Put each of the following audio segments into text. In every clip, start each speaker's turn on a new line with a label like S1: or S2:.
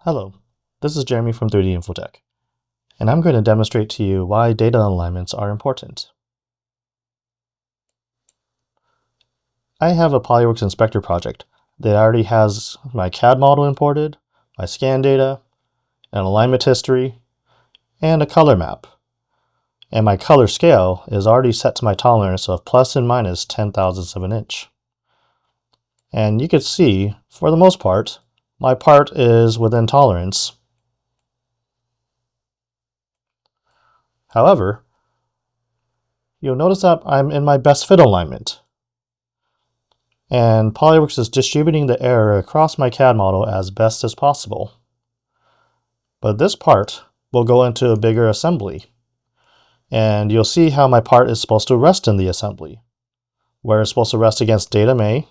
S1: Hello, this is Jeremy from 3D Infotech, and I'm going to demonstrate to you why data alignments are important. I have a PolyWorks inspector project that already has my CAD model imported, my scan data, an alignment history, and a color map. And my color scale is already set to my tolerance of plus and minus 10,000ths of an inch. And you can see, for the most part, my part is within tolerance. However, you'll notice that I'm in my best fit alignment. And PolyWorks is distributing the error across my CAD model as best as possible. But this part will go into a bigger assembly. And you'll see how my part is supposed to rest in the assembly, where it's supposed to rest against Datum A,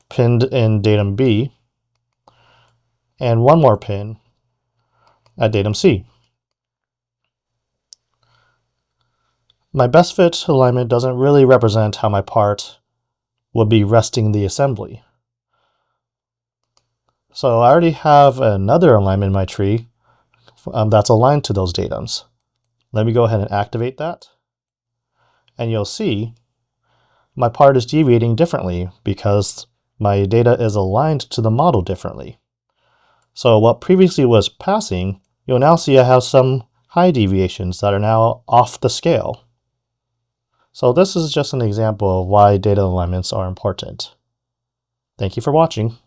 S1: pinned in Datum B, and one more pin at Datum C. My best fit alignment doesn't really represent how my part would be resting the assembly. So I already have another alignment in my tree that's aligned to those datums. Let me go ahead and activate that. And you'll see my part is deviating differently because my data is aligned to the model differently. So what previously was passing, you'll now see I have some high deviations that are now off the scale. So this is just an example of why data alignments are important. Thank you for watching.